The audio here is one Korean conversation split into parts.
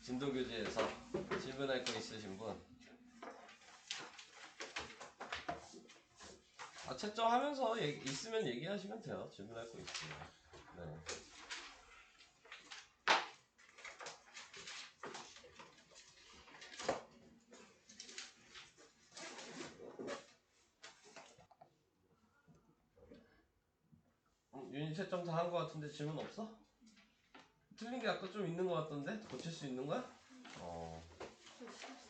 진도교재에서 질문할 거 있으신 분? 채점하면서 있으면 얘기하시면 돼요. 질문할 거 있으면. 네. 유닛 채점 다 한 거 같은데 질문 없어? 틀린 게 아까 좀 있는 거 같던데? 고칠 수 있는 거야?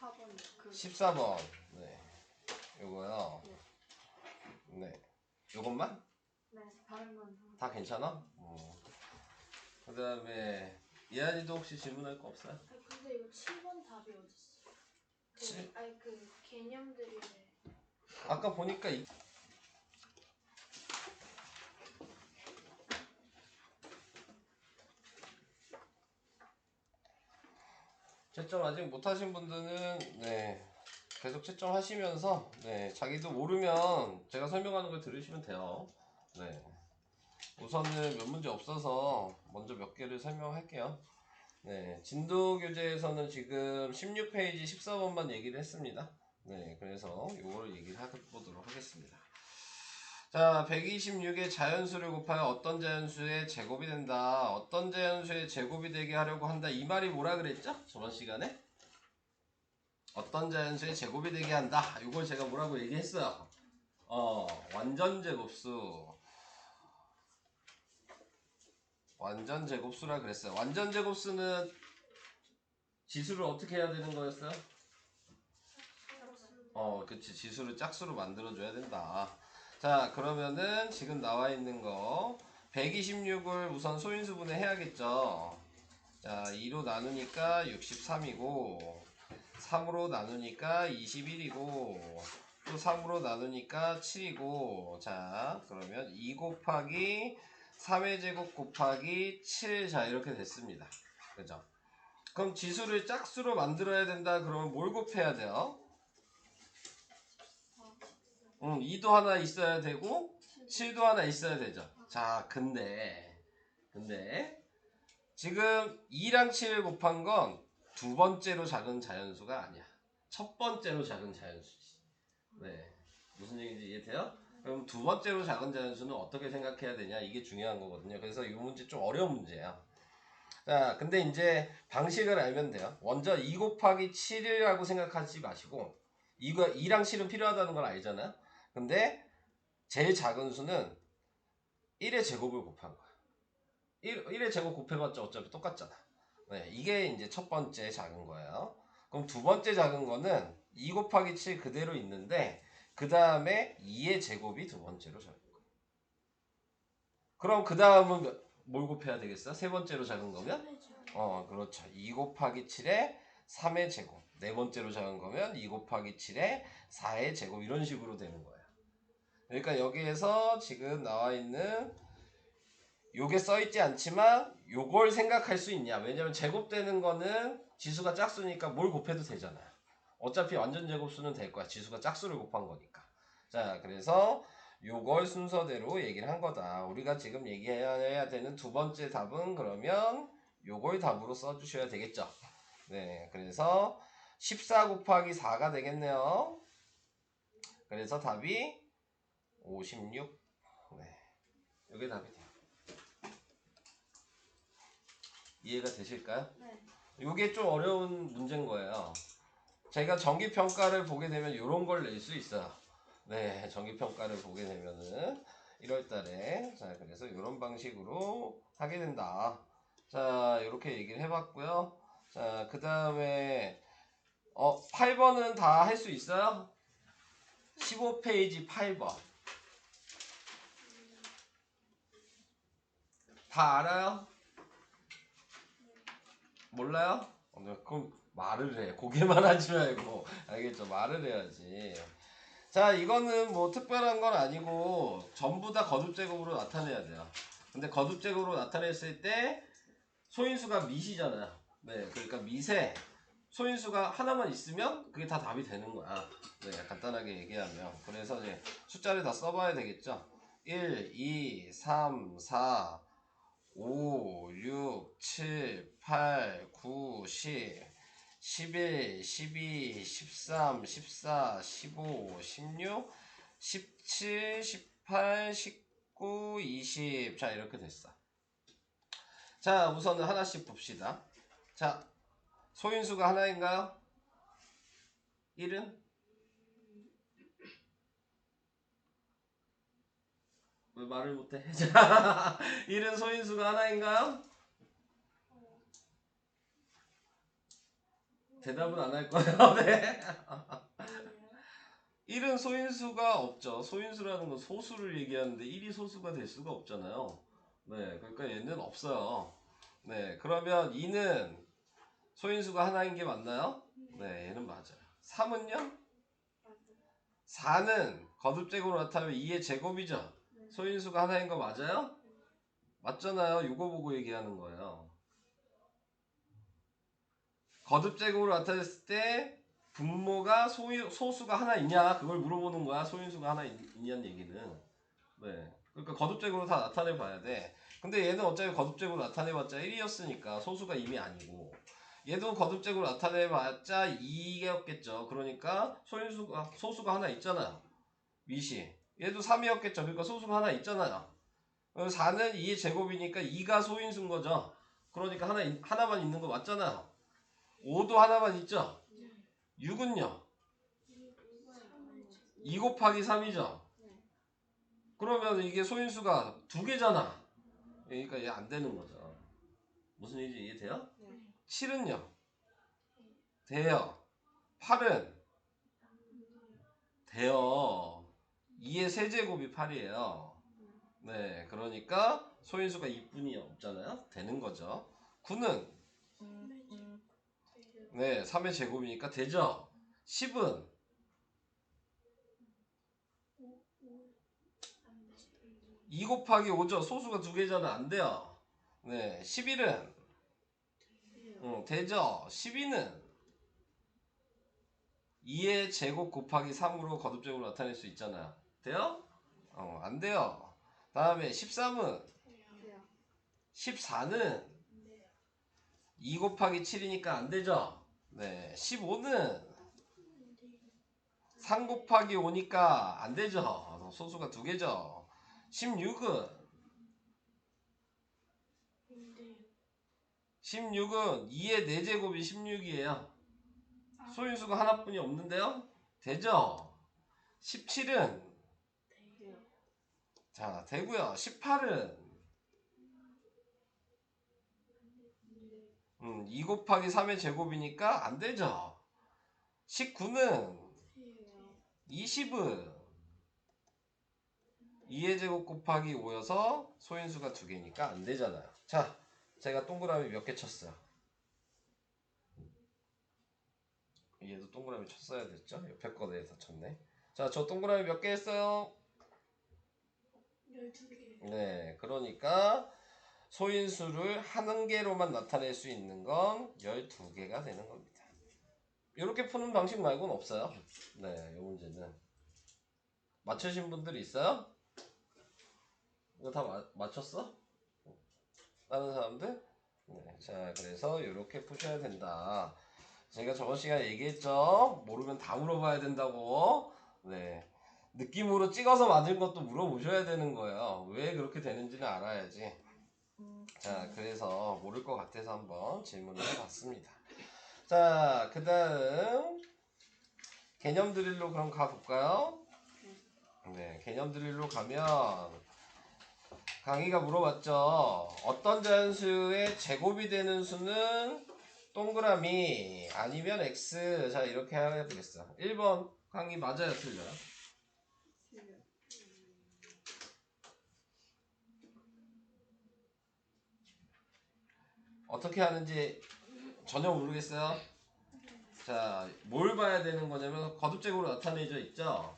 14번 14번. 네. 요거요. 네. 요것만? 네, 다른 건 다 괜찮아? 그 다음에 예안이도 혹시 질문할 거 없어요? 아니 근데 이거 7번 답이 어딨어? 아니 그 개념들이 아까 보니까 채점 아직 못하신 분들은 네 계속 채점하시면서 네 자기도 모르면 제가 설명하는 걸 들으시면 돼요. 네 우선은 몇 문제 없어서 먼저 몇 개를 설명할게요. 네 진도 교재에서는 지금 16페이지 14번만 얘기를 했습니다. 네 그래서 이거를 얘기를 해보도록 하겠습니다. 자 126의 자연수를 곱하여 어떤 자연수의 제곱이 된다. 어떤 자연수의 제곱이 되게 하려고 한다. 이 말이 뭐라 그랬죠? 저번 시간에? 어떤 자연수의 제곱이 되게 한다. 이걸 제가 뭐라고 얘기했어요? 완전 제곱수. 완전 제곱수라 그랬어요. 완전 제곱수는 지수를 어떻게 해야 되는 거였어요? 그치. 지수를 짝수로 만들어줘야 된다. 자, 그러면은 지금 나와 있는 거 126을 우선 소인수분해 해야겠죠. 자, 2로 나누니까 63이고 3으로 나누니까 21이고 또 3으로 나누니까 7이고 자, 그러면 2 곱하기 3의 제곱 곱하기 7 자, 이렇게 됐습니다. 그죠? 그럼 지수를 짝수로 만들어야 된다. 그러면 뭘 곱해야 돼요? 2도 하나 있어야 되고 7도 하나 있어야 되죠. 자, 근데 지금 2랑 7을 곱한 건 두 번째로 작은 자연수가 아니야. 첫 번째로 작은 자연수지. 네. 무슨 얘기인지 이해돼요? 그럼 두 번째로 작은 자연수는 어떻게 생각해야 되냐? 이게 중요한 거거든요. 그래서 이 문제 좀 어려운 문제예요. 자, 근데 이제 방식을 알면 돼요. 먼저 2 곱하기 7이라고 생각하지 마시고 이거 2랑 7은 필요하다는 걸 알잖아요. 근데 제일 작은 수는 1의 제곱을 곱한 거야. 1의 제곱 곱해봤자 어차피 똑같잖아. 네, 이게 이제 첫 번째 작은 거예요. 그럼 두 번째 작은 거는 2 곱하기 7 그대로 있는데 그 다음에 2의 제곱이 두 번째로 작은 거예요. 그럼 그 다음은 뭘 곱해야 되겠어? 세 번째로 작은 거면? 그렇죠. 2 곱하기 7에 3의 제곱. 네 번째로 작은 거면 2 곱하기 7에 4의 제곱 이런 식으로 되는 거예요. 그러니까 여기에서 지금 나와 있는 요게 써있지 않지만 요걸 생각할 수 있냐. 왜냐면 제곱되는 거는 지수가 짝수니까 뭘 곱해도 되잖아요. 어차피 완전 제곱수는 될 거야. 지수가 짝수를 곱한 거니까. 자, 그래서 요걸 순서대로 얘기를 한 거다. 우리가 지금 얘기해야 되는 두 번째 답은 그러면 요걸 답으로 써주셔야 되겠죠. 네, 그래서 14 곱하기 4가 되겠네요. 그래서 답이 56. 네, 요게 답이 돼요. 이해가 되실까요? 네. 요게 좀 어려운 문제인 거예요. 제가 정기평가를 보게 되면 요런 걸 낼 수 있어요. 네, 정기평가를 보게 되면은 1월달에 자, 그래서 요런 방식으로 하게 된다. 자, 요렇게 얘기를 해봤고요. 자, 그 다음에 8번은 다 할 수 있어요? 15페이지 8번 다 알아요? 몰라요? 그럼 말을 해. 고개만 하지 말고. 알겠죠? 말을 해야지. 자, 이거는 뭐 특별한 건 아니고 전부 다 거듭제곱으로 나타내야 돼요. 근데 거듭제곱으로 나타냈을 때 소인수가 밑이잖아요. 네, 그러니까 밑에 소인수가 하나만 있으면 그게 다 답이 되는 거야. 네, 간단하게 얘기하면. 그래서 이제 숫자를 다 써봐야 되겠죠. 1, 2, 3, 4, 5, 6, 7, 8, 9, 10, 11, 12, 13, 14, 15, 16, 17, 18, 19, 20. 자, 이렇게 됐어. 자, 우선은 하나씩 봅시다. 자, 소인수가 하나인가요? 1은? 왜 말을 못해? 자, 1은 소인수가 하나인가요? 대답은 안 할 거예요. 네. 1은 소인수가 없죠. 소인수라는 건 소수를 얘기하는데 1이 소수가 될 수가 없잖아요. 네, 그러니까 얘는 없어요. 네, 그러면 2는 소인수가 하나인 게 맞나요? 네, 얘는 맞아요. 3은요? 4는 거듭제곱으로 나타나면 2의 제곱이죠. 소인수가 하나인 거 맞아요? 맞잖아요. 이거 보고 얘기하는 거예요. 거듭제곱으로 나타냈을 때 분모가 소수가 하나 있냐 그걸 물어보는 거야. 소인수가 하나 있냐는 얘기는. 네. 그러니까 거듭제곱으로 다 나타내 봐야 돼. 근데 얘는 어차피 거듭제곱으로 나타내봤자 1이었으니까 소수가 이미 아니고, 얘도 거듭제곱으로 나타내봤자 2였겠죠. 그러니까 소수가 하나 있잖아요. 위시. 얘도 3이었겠죠. 그러니까 소수가 하나 있잖아요. 4는 2의 제곱이니까 2가 소인수인 거죠. 그러니까 하나만 있는 거 맞잖아요. 5도 하나만 있죠. 6은요? 2 곱하기 3이죠. 그러면 이게 소인수가 두 개잖아. 그러니까 이게 안 되는 거죠. 무슨 얘기인지 이해돼요? 7은요? 돼요. 8은? 돼요. 2의 세제곱이 8이에요. 네, 그러니까 소인수가 2뿐이 없잖아요. 되는 거죠. 9는? 네, 3의 제곱이니까 되죠. 10은? 2 곱하기 5죠. 소수가 두 개잖아. 안 돼요. 네, 11은? 되죠. 12는? 2의 제곱 곱하기 3으로 거듭제곱으로 나타낼 수 있잖아요. 돼요? 안 돼요. 다음에 13은? 14는? 2 곱하기 7이니까 안 되죠. 네, 15는? 3 곱하기 5니까 안 되죠. 소수가 두 개죠. 16은? 2의 4제곱이 16이에요. 소인수가 하나뿐이 없는데요. 되죠. 17은? 자, 되고요. 18은? 2 곱하기 3의 제곱이니까 안 되죠. 19는? 20은? 2의 제곱 곱하기 5여서 소인수가 두 개니까 안 되잖아요. 자, 제가 동그라미 몇 개 쳤어요? 얘도 동그라미 쳤어야 됐죠? 옆에 거 내에서 쳤네. 자, 저 동그라미 몇 개 했어요? 12개. 네, 그러니까 소인수를 한 개로만 나타낼 수 있는 건 12개가 되는 겁니다. 이렇게 푸는 방식 말고는 없어요. 네, 이 문제는. 맞추신 분들이 있어요? 이거 다 맞췄어? 다른 사람들? 네, 자, 그래서 이렇게 푸셔야 된다. 제가 저번 시간에 얘기했죠? 모르면 다 물어봐야 된다고. 네. 느낌으로 찍어서 맞은 것도 물어보셔야 되는 거예요. 왜 그렇게 되는지는 알아야지. 자, 그래서 모를 것 같아서 한번 질문을 해봤습니다. 자, 그 다음 개념 드릴로 그럼 가볼까요? 네, 개념 드릴로 가면 강희가 물어봤죠. 어떤 자연수의 제곱이 되는 수는 동그라미 아니면 x. 자, 이렇게 해야 되겠어. 1번 강희 맞아요, 틀려요? 어떻게 하는지 전혀 모르겠어요. 자, 뭘 봐야 되는 거냐면 거듭제곱으로 나타내져 있죠.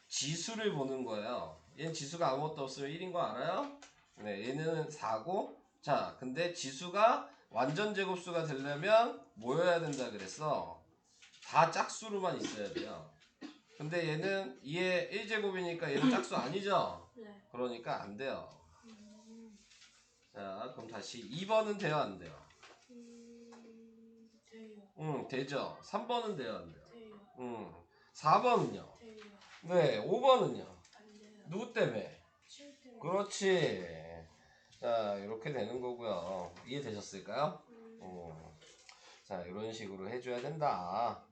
지수를 보는 거예요. 얘는 지수가 아무것도 없으면 1인 거 알아요? 네, 얘는 4고. 자, 근데 지수가 완전 제곱수가 되려면 뭐여야 된다 그랬어? 다 짝수로만 있어야 돼요. 근데 얘는 2의 1제곱이니까 얘는 짝수 아니죠? 네. 그러니까 안 돼요. 자, 그럼 다시 2번은 돼요, 안 돼요? 돼요. 응, 되죠. 3번은 돼요, 안 돼요? 돼요. 응. 4번은요? 돼요. 네, 5번은요? 안 돼요. 누구 때문에? 7 때문에. 그렇지. 자, 이렇게 되는 거고요. 이해되셨을까요? 자, 이런 식으로 해줘야 된다.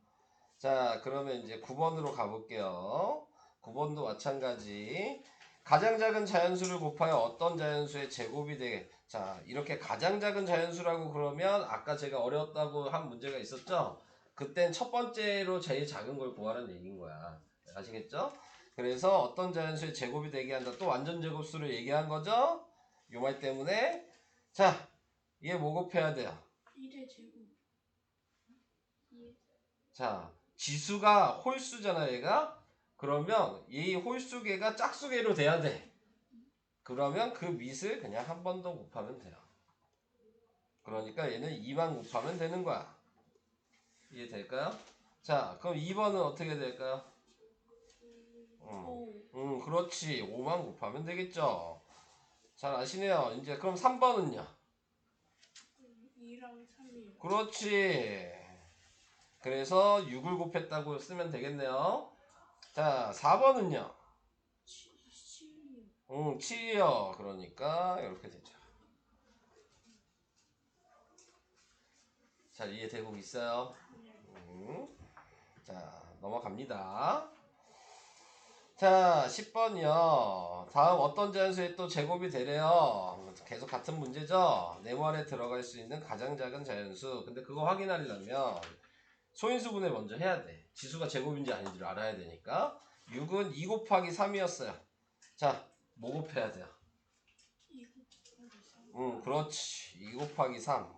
자, 그러면 이제 9번으로 가볼게요. 9번도 마찬가지. 가장 작은 자연수를 곱하여 어떤 자연수의 제곱이 되게. 자, 이렇게 가장 작은 자연수라고 그러면 아까 제가 어려웠다고 한 문제가 있었죠? 그땐 첫 번째로 제일 작은 걸 구하라는 얘기인 거야. 아시겠죠? 그래서 어떤 자연수의 제곱이 되게 한다. 또 완전 제곱수를 얘기한 거죠? 요 말 때문에. 자, 얘 뭐 곱해야 돼요? 1의 제곱. 2. 자, 지수가 홀수잖아, 얘가. 그러면 이 홀수계가 짝수계로 돼야 돼. 그러면 그 밑을 그냥 한 번 더 곱하면 돼요. 그러니까 얘는 2만 곱하면 되는 거야. 이해될까요? 자, 그럼 2번은 어떻게 될까요? 그렇지. 5만 곱하면 되겠죠. 잘 아시네요. 이제 그럼 3번은요? 2랑 3이요. 그렇지. 그래서 6을 곱했다고 쓰면 되겠네요. 자, 4번은요? 7이요. 7이요. 그러니까 이렇게 되죠. 잘 이해되고 있어요? 자, 넘어갑니다. 자, 10번이요. 다음 어떤 자연수의 또 제곱이 되래요. 계속 같은 문제죠? 네모안에 들어갈 수 있는 가장 작은 자연수. 근데 그거 확인하려면 소인수분해 먼저 해야 돼. 지수가 제곱인지 아닌지를 알아야 되니까. 6은 2 곱하기 3이었어요. 자, 뭐 곱해야 돼요? 2 곱하기 3. 그렇지. 2 곱하기 3.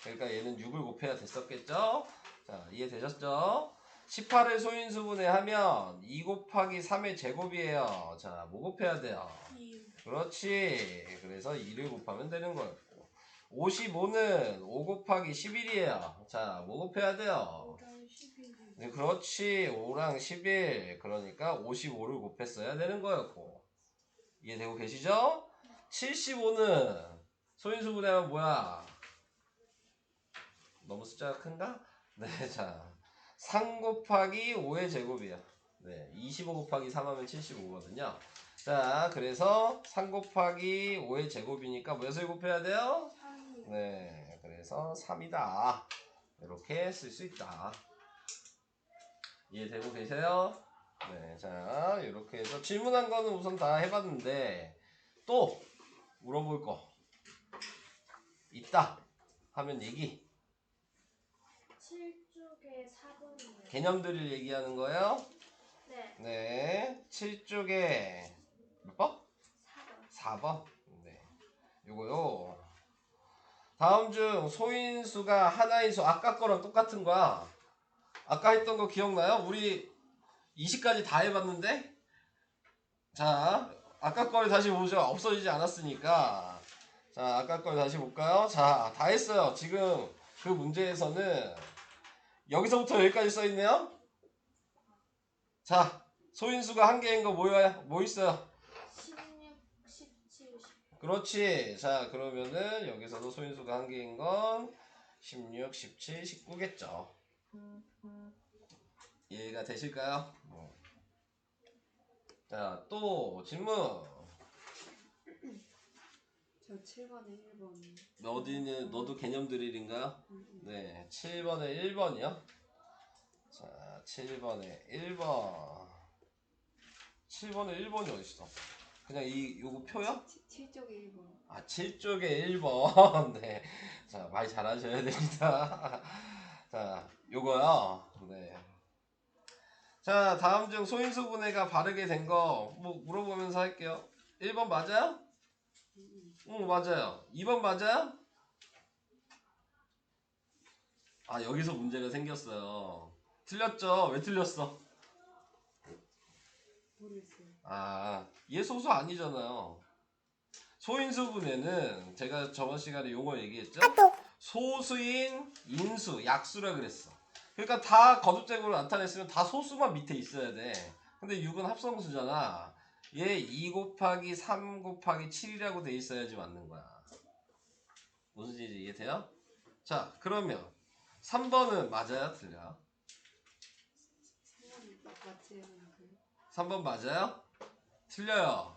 그러니까 얘는 6을 곱해야 됐었겠죠? 자, 이해되셨죠? 18을 소인수분해 하면 2 곱하기 3의 제곱이에요. 자, 뭐 곱해야 돼요? 2요. 그렇지. 그래서 2를 곱하면 되는 거였고. 55는 5 곱하기 11이에요. 자, 뭐 곱해야 돼요? 5랑 11이요. 네, 그렇지. 5랑 11. 그러니까 55를 곱했어야 되는 거였고. 이해되고 계시죠? 75는 소인수분해하면 뭐야? 너무 숫자가 큰가? 네, 자. 3 곱하기 5의 제곱이야. 네, 25 곱하기 3 하면 75거든요. 자, 그래서 3 곱하기 5의 제곱이니까 몇을 곱해야 돼요? 3이요. 네, 그래서 3이다. 이렇게 쓸 수 있다. 이해되고 계세요? 네, 자, 이렇게 해서 질문한 거는 우선 다 해봤는데 또 물어볼 거 있다 하면 얘기. 7쪽에 4번이요. 개념들을 얘기하는 거예요. 네. 네, 7쪽에 몇 번? 4번. 4번. 네, 요거요. 다음 중 소인수가 하나인 수 아까 거랑 똑같은 거야. 아까 했던 거 기억나요? 우리 20까지 다 해봤는데. 자, 아까 거를 다시 보죠. 없어지지 않았으니까. 자, 아까 걸 다시 볼까요? 자, 다 했어요. 지금 그 문제에서는 여기서부터 여기까지 써있네요. 자, 소인수가 한 개인 거 뭐 있어요? 16, 17, 19. 그렇지. 자, 그러면은 여기서도 소인수가 한 개인 건 16, 17, 19겠죠. 이해가 되실까요? 자, 또 질문. 저 7번에 1번. 너도 개념 드릴인가요? 네, 7번에 1번이요. 자, 7번에 1번. 7번에 1번이 어딨어? 그냥 요거 표요? 7쪽에 1번. 아, 7쪽에 1번. 네. 자, 말 잘하셔야 됩니다. 자, 요거요. 네. 자, 다음 중 소인수 분해가 바르게 된 거 뭐 물어보면서 할게요. 1번 맞아요? 응, 맞아요. 2번 맞아요? 아, 여기서 문제가 생겼어요. 틀렸죠? 왜 틀렸어? 모르겠어요. 아, 얘 소수 아니잖아요. 소인수 분해는 제가 저번 시간에 용어 얘기했죠? 소수인 인수, 약수라 그랬어. 그러니까 다 거듭제곱으로 나타냈으면 다 소수만 밑에 있어야 돼. 근데 6은 합성수잖아. 얘 2 곱하기 3 곱하기 7이라고 돼 있어야지 맞는 거야. 무슨 얘기인지 이해돼요? 자, 그러면 3번은 맞아요? 틀려요? 3번이 맞지? 그 3번 맞아요? 틀려요.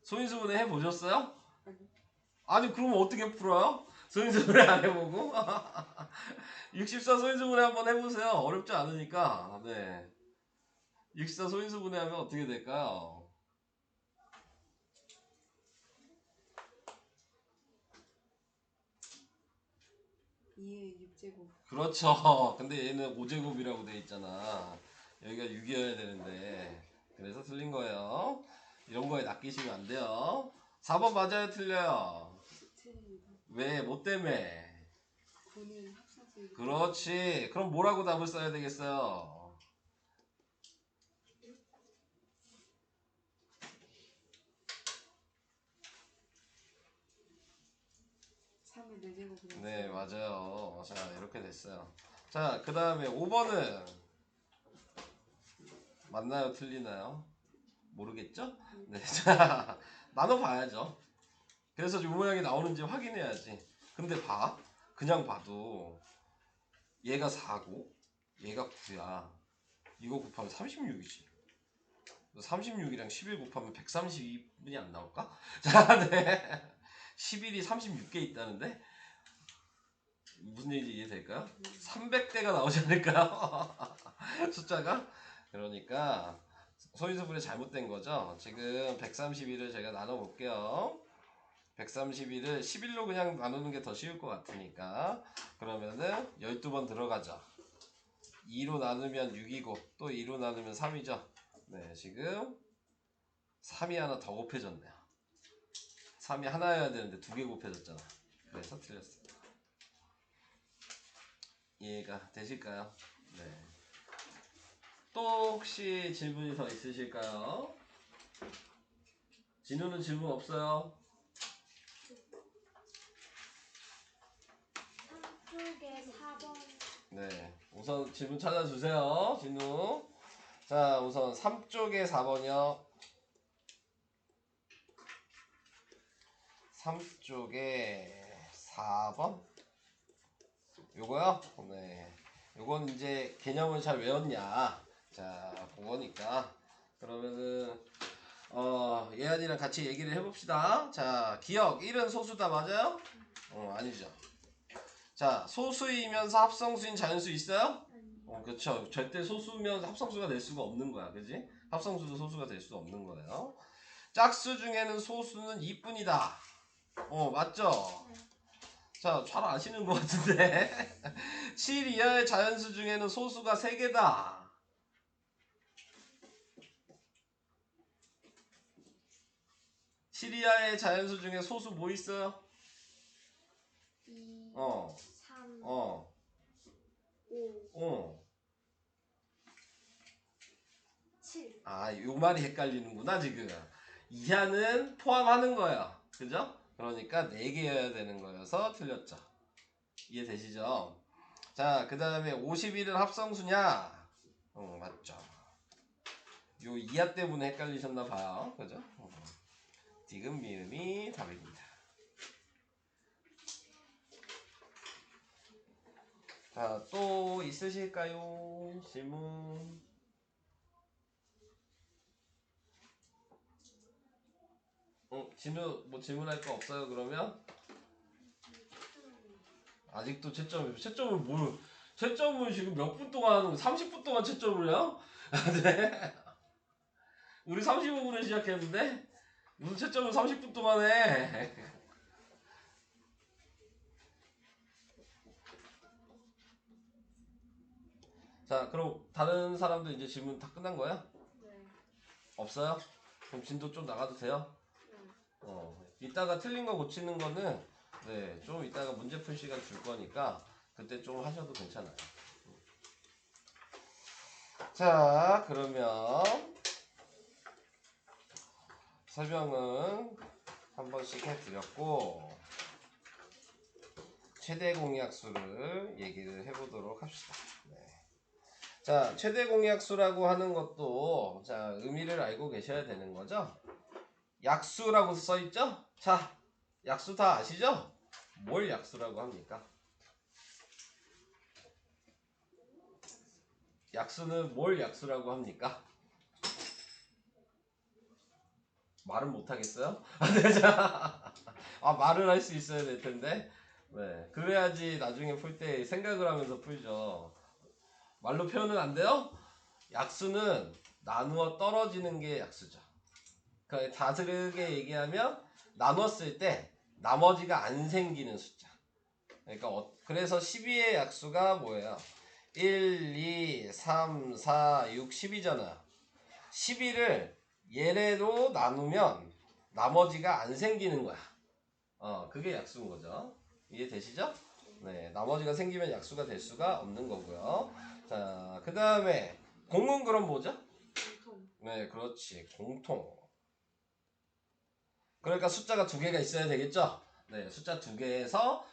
소인수분해 해보셨어요? 아니 아니, 그러면 어떻게 풀어요? 소인수분해 안 해보고? 64 소인수분해 한번 해보세요. 어렵지 않으니까. 네. 64 소인수분해 하면 어떻게 될까요? 2의 6제곱. 그렇죠. 근데 얘는 5제곱이라고 돼 있잖아. 여기가 6이어야 되는데. 그래서 틀린 거예요. 이런 거에 낚이시면 안 돼요. 4번 맞아요? 틀려요? 틀립니다. 왜? 뭐 때문에? 9는 합성수이기 때문에. 그렇지. 그럼 뭐라고 답을 써야 되겠어요? 3의 4제곱이라고. 네, 맞아요. 자, 이렇게 됐어요. 자, 그 다음에 5번은 맞나요? 틀리나요? 모르겠죠? 네, 자, 나눠봐야죠. 그래서 이 모양이 나오는지 확인해야지. 근데 봐. 그냥 봐도 얘가 4고 얘가 9야. 이거 곱하면 36이지. 36이랑 11 곱하면 132분이 안 나올까? 자, 네. 11이 36개 있다는데 무슨 얘기인지 이해될까요? 300대가 나오지 않을까요? 숫자가? 그러니까 소인수분해 잘못된 거죠. 지금 131을 제가 나눠볼게요. 131을 11로 그냥 나누는 게 더 쉬울 것 같으니까 그러면은 12번 들어가죠. 2로 나누면 6이고 또 2로 나누면 3이죠. 네, 지금 3이 하나 더 곱해졌네요. 3이 하나여야 되는데 2개 곱해졌잖아. 그래서 틀렸습니다. 이해가 되실까요? 네. 또 혹시 질문이 더 있으실까요? 진우는 질문 없어요? 3쪽에 4번. 네. 우선 질문 찾아주세요. 진우. 자, 우선 3쪽에 4번이요. 3쪽에 4번? 요거요? 네. 요건 이제 개념을 잘 외웠냐. 자, 그거니까. 그러면은, 예안이랑 같이 얘기를 해봅시다. 자, 기억. 1은 소수다, 맞아요? 아니죠. 자, 소수이면서 합성수인 자연수 있어요? 그렇죠. 절대 소수면 합성수가 될 수가 없는 거야. 그지? 합성수도 소수가 될 수 없는 거예요. 짝수 중에는 소수는 2뿐이다. 맞죠? 자, 잘 아시는 것 같은데. 7 이하의 자연수 중에는 소수가 3개다. 7 이하의 자연수 중에 소수 뭐 있어요? 2, 어, 3, 어, 5, 7. 아, 요 말이 헷갈리는구나, 지금. 이하는 포함하는 거예요. 그죠? 그러니까 4개여야 되는 거여서 틀렸죠. 이해되시죠? 자, 그 다음에 51은 합성수냐? 맞죠. 요 이하 때문에 헷갈리셨나 봐요. 그죠? 디귿 미음이 답입니다. 자, 또 있으실까요? 질문? 진우 뭐 질문할 거 없어요? 그러면? 아직도 채점을 뭘 채점을 지금 몇 분 동안 하는 거 30분 동안 채점을 해요? 네. 우리 35분에 시작했는데 무슨 채점을 30분 동안 해? 자, 그럼 다른 사람도 이제 질문 다 끝난 거야? 네. 없어요? 그럼 진도 좀 나가도 돼요? 네. 이따가 틀린 거 고치는 거는 네, 좀 이따가 문제 풀 시간 줄 거니까 그때 좀 하셔도 괜찮아요. 자, 그러면 설명은 한 번씩 해드렸고 최대 공약수를 얘기를 해보도록 합시다. 네. 자, 최대 공약수라고 하는 것도 자 의미를 알고 계셔야 되는 거죠. 약수라고 써있죠? 자, 약수 다 아시죠? 뭘 약수라고 합니까? 약수는 뭘 약수라고 합니까? 말은 못하겠어요? 말을 할 수 있어야 될 텐데. 네, 그래야지 나중에 풀 때 생각을 하면서 풀죠. 말로 표현은 안 돼요? 약수는 나누어 떨어지는 게 약수죠. 그러니까 다르게 얘기하면 나눴을 때 나머지가 안 생기는 숫자. 그러니까 그래서 12의 약수가 뭐예요? 1, 2, 3, 4, 6, 10이잖아요. 12를 얘네로 나누면 나머지가 안 생기는 거야. 그게 약수인 거죠. 이해되시죠? 네, 나머지가 생기면 약수가 될 수가 없는 거고요. 자, 그 다음에 공은 그럼 뭐죠? 공통. 네, 그렇지. 공통. 그러니까 숫자가 두 개가 있어야 되겠죠? 네, 숫자 두 개에서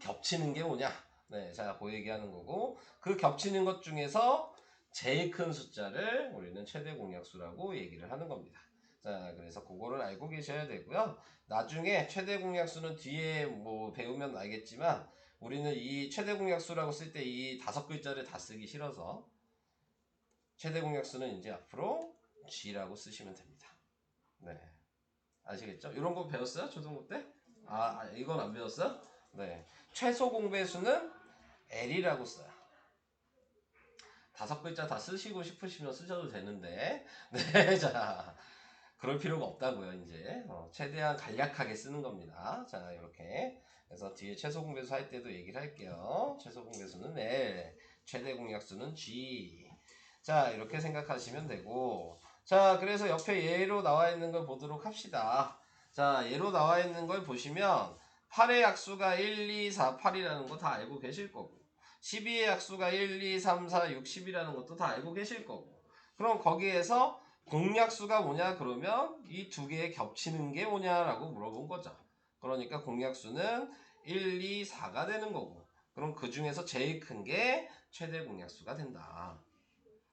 겹치는 게 뭐냐? 네, 자, 그 얘기하는 거고, 그 겹치는 것 중에서 제일 큰 숫자를 우리는 최대 공약수라고 얘기를 하는 겁니다. 자, 그래서 그거를 알고 계셔야 되고요. 나중에 최대 공약수는 뒤에 뭐 배우면 알겠지만, 우리는 이 최대 공약수라고 쓸 때 이 5글자를 다 쓰기 싫어서 최대 공약수는 이제 앞으로 G라고 쓰시면 됩니다. 네. 아시겠죠? 이런 거 배웠어요? 초등부 때? 이건 안 배웠어요? 네. 최소 공배수는 L이라고 써요. 5글자 다 쓰시고 싶으시면 쓰셔도 되는데, 네, 자, 그럴 필요가 없다고요, 이제. 최대한 간략하게 쓰는 겁니다. 자, 이렇게. 그래서 뒤에 최소 공배수 할 때도 얘기를 할게요. 최소 공배수는 L, 최대 공약수는 G. 자, 이렇게 생각하시면 되고, 자, 그래서 옆에 예로 나와 있는 걸 보도록 합시다. 자, 예로 나와 있는 걸 보시면 8의 약수가 1, 2, 4, 8이라는 거 다 알고 계실 거고 12의 약수가 1, 2, 3, 4, 6, 10이라는 것도 다 알고 계실 거고 그럼 거기에서 공약수가 뭐냐 그러면 이 두 개에 겹치는 게 뭐냐라고 물어본 거죠. 그러니까 공약수는 1, 2, 4가 되는 거고 그럼 그 중에서 제일 큰 게 최대 공약수가 된다.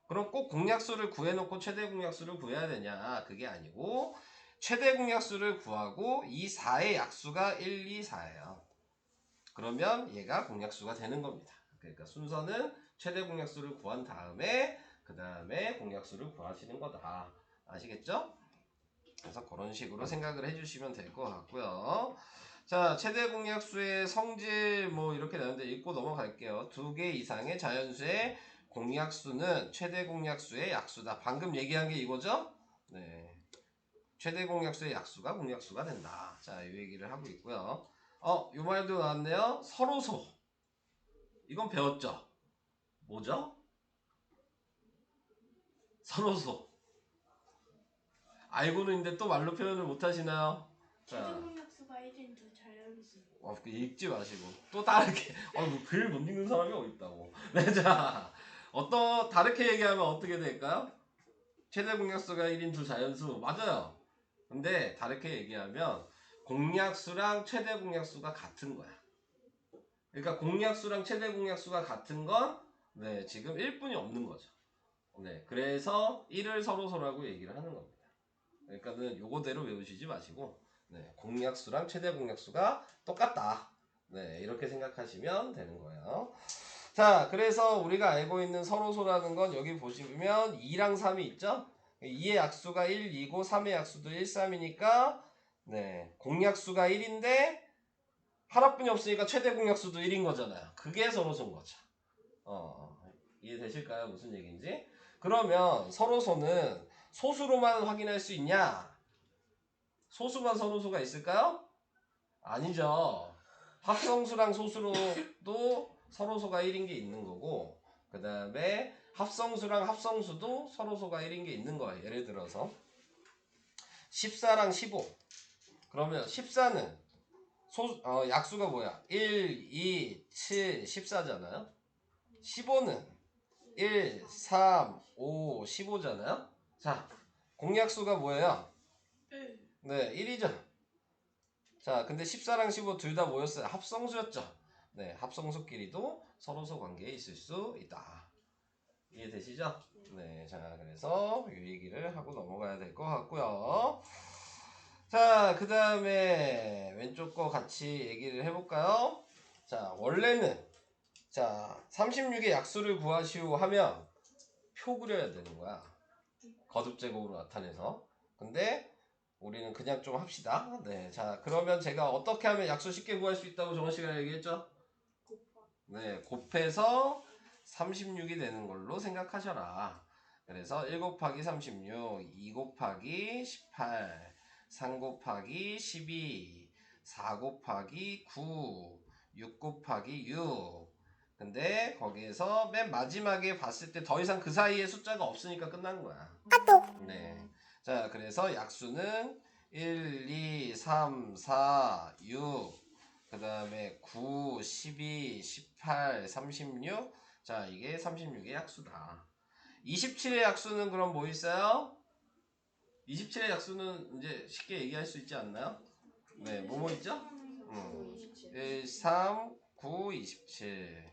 그럼 꼭 공약수를 구해놓고 최대 공약수를 구해야 되냐? 그게 아니고 최대 공약수를 구하고 이 4의 약수가 1, 2, 4예요. 그러면 얘가 공약수가 되는 겁니다. 그러니까 순서는 최대 공약수를 구한 다음에 그 다음에 공약수를 구하시는 거다. 아시겠죠? 그래서 그런 식으로 생각을 해주시면 될 것 같고요. 자, 최대 공약수의 성질 뭐 이렇게 나오는데 읽고 넘어갈게요. 2개 이상의 자연수의 공약수는 최대 공약수의 약수다. 방금 얘기한 게 이거죠? 네. 최대 공약수의 약수가 공약수가 된다. 자, 이 얘기를 하고 있고요. 요 말도 나왔네요. 서로소. 이건 배웠죠? 뭐죠? 서로소. 알고는 있는데 또 말로 표현을 못 하시나요? 최대 자, 공약수가 1인 두 자연수. 읽지 마시고 또 다르게 글 못 읽는 사람이 어딨다고. 네, 자, 다르게 얘기하면 어떻게 될까요? 최대 공약수가 1인 두 자연수 맞아요. 근데 다르게 얘기하면 공약수랑 최대 공약수가 같은 거야. 그러니까 공약수랑 최대 공약수가 같은 건 네, 지금 1분이 없는 거죠. 네, 그래서 1을 서로소라고 얘기를 하는 겁니다. 그러니까는 요거대로 외우시지 마시고 네, 공약수랑 최대 공약수가 똑같다. 네, 이렇게 생각하시면 되는 거예요. 자, 그래서 우리가 알고 있는 서로소라는 건 여기 보시면 2랑 3이 있죠? 2의 약수가 1, 2고 3의 약수도 1, 3이니까 네, 공약수가 1인데 하나뿐이 없으니까 최대 공약수도 1인 거잖아요. 그게 서로소인 거죠. 이해되실까요? 무슨 얘기인지? 그러면 서로소는 소수로만 확인할 수 있냐? 소수만 서로소가 있을까요? 아니죠. 합성수랑 소수로도 서로소가 1인 게 있는 거고 그 다음에 합성수랑 합성수도 서로소가 1인 게 있는 거예요. 예를 들어서 14랑 15 그러면 14는 약수가 뭐야? 1, 2, 7, 14잖아요. 15는 1, 3, 5, 15잖아요. 자, 공약수가 뭐예요? 1. 네, 1이죠. 자, 근데 14랑 15 둘 다 뭐였어요? 합성수였죠. 네, 합성수끼리도 서로소 관계에 있을 수 있다. 이해되시죠? 네, 자, 그래서 이 얘기를 하고 넘어가야 될 것 같고요. 자, 그 다음에 왼쪽 거 같이 얘기를 해볼까요? 자, 원래는 자 36의 약수를 구하시오 하면 표 그려야 되는 거야. 거듭제곱으로 나타내서. 근데 우리는 그냥 좀 합시다. 네, 자 그러면 제가 어떻게 하면 약수 쉽게 구할 수 있다고 저번 시간에 얘기했죠? 네, 곱해서 36이 되는 걸로 생각하셔라. 그래서 1 곱하기 36, 2 곱하기 18, 3 곱하기 12, 4 곱하기 9, 6 곱하기 6. 근데 거기에서 맨 마지막에 봤을 때 더 이상 그 사이에 숫자가 없으니까 끝난 거야. 네. 자, 그래서 약수는 1, 2, 3, 4, 6, 그 다음에 9, 12, 18, 36. 자, 이게 36의 약수다. 27의 약수는 그럼 뭐 있어요? 27의 약수는 이제 쉽게 얘기할 수 있지 않나요? 네, 뭐 있죠? 1, 3, 9, 27.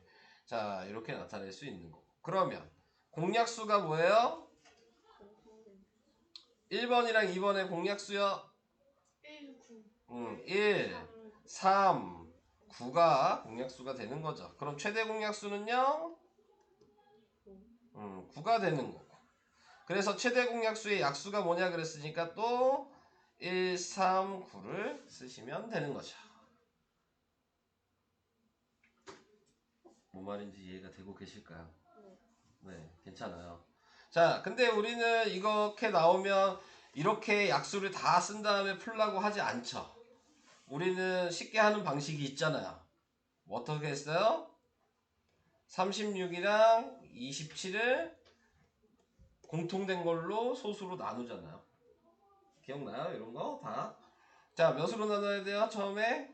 자, 이렇게 나타낼 수 있는 거. 그러면 공약수가 뭐예요? 1번이랑 2번의 공약수요? 1, 9. 1, 3, 9가 공약수가 되는 거죠. 그럼 최대 공약수는요? 9가 되는 거고. 그래서 최대 공약수의 약수가 뭐냐 그랬으니까 또 1, 3, 9를 쓰시면 되는 거죠. 뭔 말인지 이해가 되고 계실까요? 네, 괜찮아요. 자, 근데 우리는 이렇게 나오면 이렇게 약수를 다 쓴 다음에 풀라고 하지 않죠. 우리는 쉽게 하는 방식이 있잖아요. 어떻게 했어요? 36이랑 27을 공통된 걸로 소수로 나누잖아요. 기억나요? 이런 거 다. 자, 몇으로 나눠야 돼요? 처음에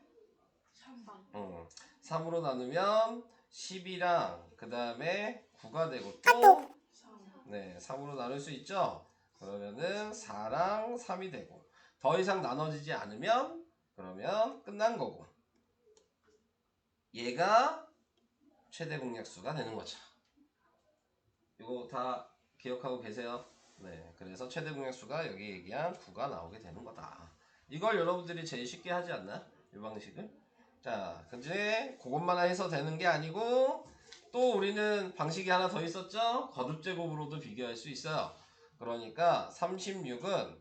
3방. 3으로 나누면 10이랑 그 다음에 9가 되고 또 3. 네, 3으로 나눌 수 있죠? 그러면은 4랑 3이 되고 더 이상 나눠지지 않으면 그러면 끝난 거고 얘가 최대 공약수가 되는 거죠. 이거 다 기억하고 계세요? 네, 그래서 최대 공약수가 여기 얘기한 9가 나오게 되는 거다. 이걸 여러분들이 제일 쉽게 하지 않나? 이 방식을. 자, 근데 그것만 해서 되는 게 아니고 또 우리는 방식이 하나 더 있었죠? 거듭제곱으로도 비교할 수 있어요. 그러니까 36은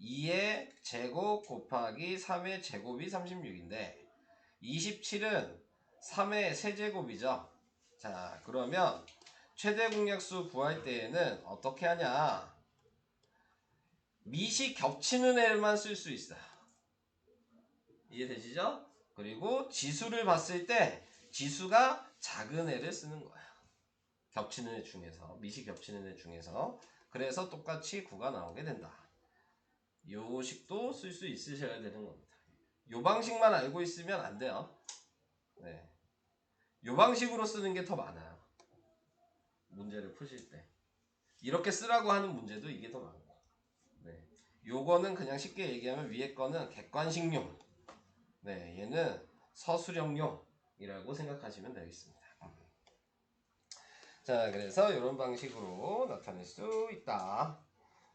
2의 제곱 곱하기 3의 제곱이 36인데 27은 3의 세제곱이죠. 자, 그러면 최대 공약수 구할 때에는 어떻게 하냐? 밑이 겹치는 애만 쓸 수 있어요. 이해되시죠? 그리고 지수를 봤을 때 지수가 작은 애를 쓰는 거예요. 겹치는 애 중에서, 밑이 겹치는 애 중에서. 그래서 똑같이 9가 나오게 된다. 요 식도 쓸 수 있으셔야 되는 겁니다. 요 방식만 알고 있으면 안 돼요. 네. 요 방식으로 쓰는 게 더 많아요. 문제를 푸실 때. 이렇게 쓰라고 하는 문제도 이게 더 많고. 네. 요거는 그냥 쉽게 얘기하면 위에 거는 객관식용. 네, 얘는 서술형용이라고 생각하시면 되겠습니다. 자, 그래서 이런 방식으로 나타낼 수 있다.